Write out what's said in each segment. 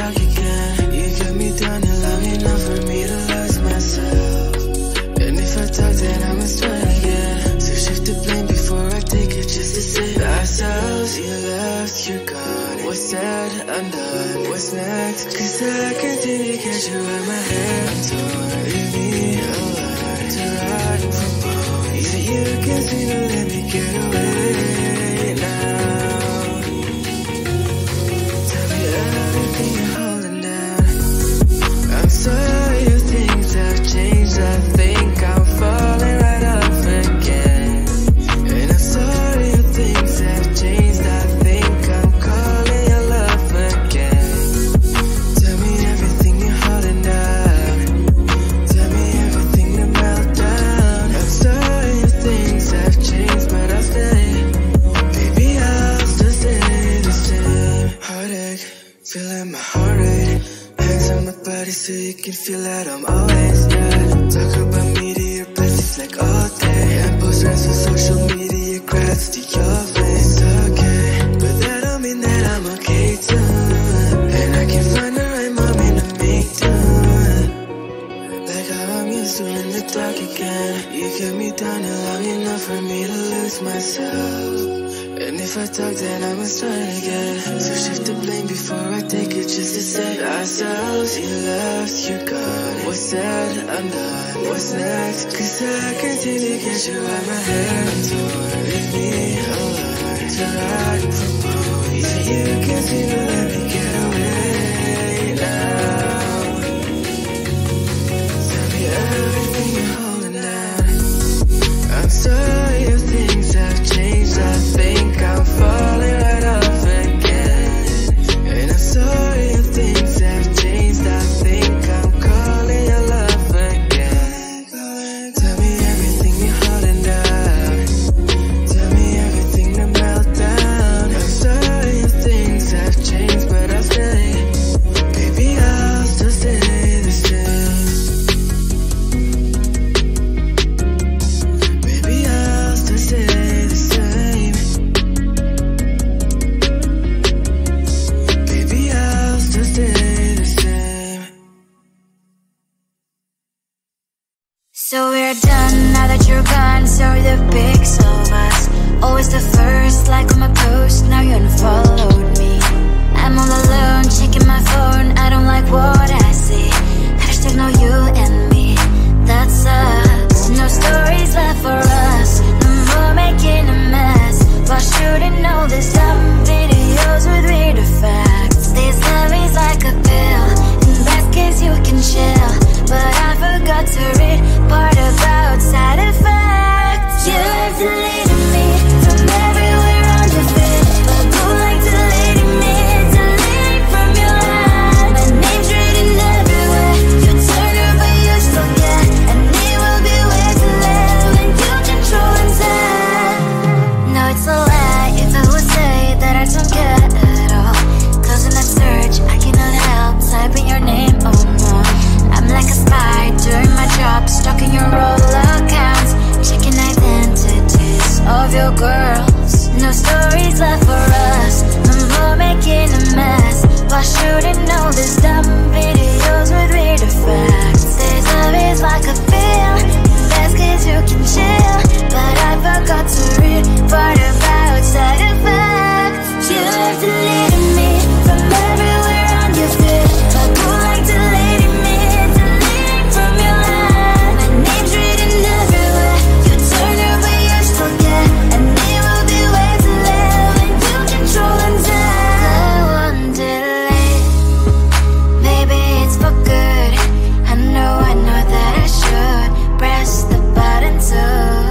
dark again. You got me down and long enough for me to lose myself. And if I talk, then I must try again. So shift the blame before I take it, just to save ourselves. You left, you're gone. What's said, undone. What's next? Cause I can't seem to catch you in my head. I'm torn, leave me alone to rot from bone. Yeah, you can't seem to let me get away now. Tell me everything you're holding down. I'm sorry if things have changed. I think I'm falling right off again. And I'm sorry if things have changed. I think I'm calling your love again. Tell me everything you're holding down. Tell me everything to melt down. I'm sorry if things have changed, but I'll stay. Baby, I'll still stay the same. Heartache, feeling my heart rate. Hands on my body so you can feel that I'm always there. Talk about me to your besties like all day. And post rants on social media, grabs to your face. Okay, but that don't mean that I'm okay too. And I can find the right moment to make do. Like how I'm used to in the dark again. You kept me down and long enough for me to lose myself. And if I talk, then I must try again. So shift the blame before I take it, just to save ourselves. You left, you're gone. What's said, undone. What's next? Cause I can't seem to get you out my head. I'm torn, leave me alone to rot from bone. Yeah, you can't seem to let me get away now. Tell me everything you're holding down. I'm sorry if things have changed. I think I'm falling right off again. And I'm sorry if things have changed. I think I'm calling your love again. Tell me everything you're holding down. Tell me everything to melt down. I'm sorry if things have changed, but I'll stay. Baby, I'll still stay the same. Baby, I'll still stay the same. Baby, I'll still stay the same. So we're done now that you're gone. Sorry the pics of us, always the first like on my post. Now you unfollowed me. I'm all alone checking my phone. I don't like what I see. Hashtag no you and me. That sucks. No stories left for us. No more making a mess. Why shouldn't know this dumb videos with weird effects? This love is like a pill. In best case you can chill, but I forgot to read part about side effects. You're deleting me from everywhere on your feed, but go like deleting me, deleting from your life. My name's written everywhere. You turn her but you still get, and it will be where to live when you control inside. No, it's a lie if I would say that I don't care at all. Closing that search, I cannot help typing your name, oh no. I'm like a spy doing my job, stalking your roll accounts, checking identities of your girls. No stories left for us, no more making a mess. Why shouldn't know this dumb videos with weird effects? This love is like a pill. Best case you can chill, but I forgot to read part about side effects. You're deleting me from everywhere on your feed, but go like deleting me, deleting from your life. My name's written everywhere. You turn her but you still get, and it will be way to live when you control inside. I won't delay. Maybe it's for good. I know that I should press the button too.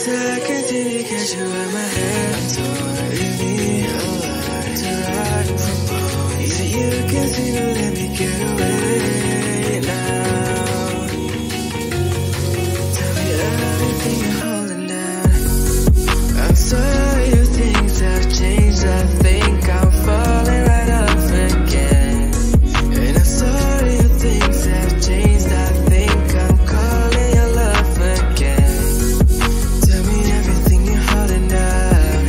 'cause I continue to get you out my head. Don't leave me alone to ride from home. Either you continue to let me get away now. Tell me everything you're holding down. I'm sorry if things have changed. I think I'm falling right off again. And I'm sorry if things have changed. I think I'm calling your love again. Tell me everything you're holding down.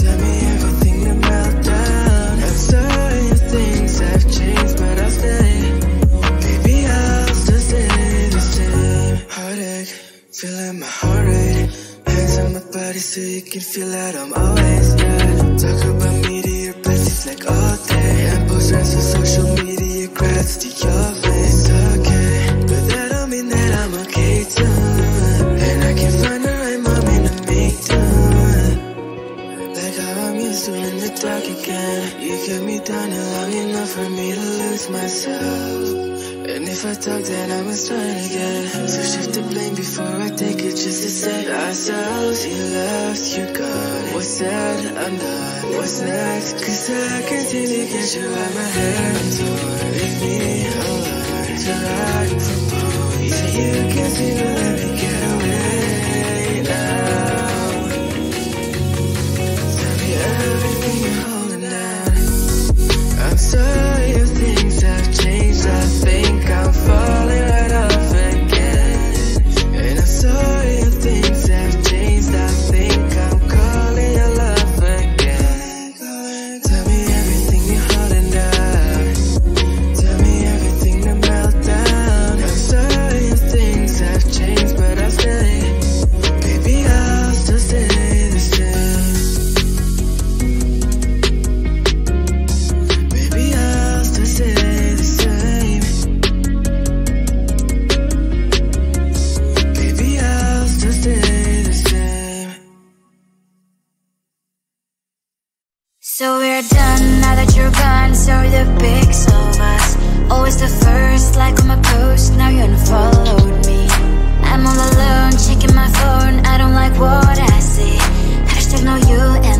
Tell me everything to melt down. I'm sorry if things have changed, but I'll stay. Baby, I'll still stay the same. Heartache, feeling my heart rate. Hands on my body so you can feel that I'm always there. Talk about me to your besties like all day. And post friends on social media, grats to your face. Okay, but that don't mean that I'm okay too. And I can find the right moment to make do. Like how I'm used to in the dark again. You kept me down long enough for me to lose myself. And if I talk then I must try again. So shift the blame before I take it just to save ourselves. You left, you're gone. What's said, I'm done. What's next? 'Cause I continue to get you out my head. Don't leave me alone to ride from home. Either you continue to let me get away now. Tell me everything you're holding down. I'm sorry if things have changed. I think I'm falling right off again. And I'm sorry if things have changed. I think I'm calling your love again. Tell me everything you're holding down. Tell me everything to melt down. I'm sorry if things have changed, but I'll stay. Baby, I'll still stay the same. Baby, I'll still stay the same. Baby, I'll still stay the same. So we're done now that you're gone. Sorry the pics of us, always the first like on my post. Now you unfollowed me. I'm all alone checking my phone. I don't like what I see. Hashtag no you and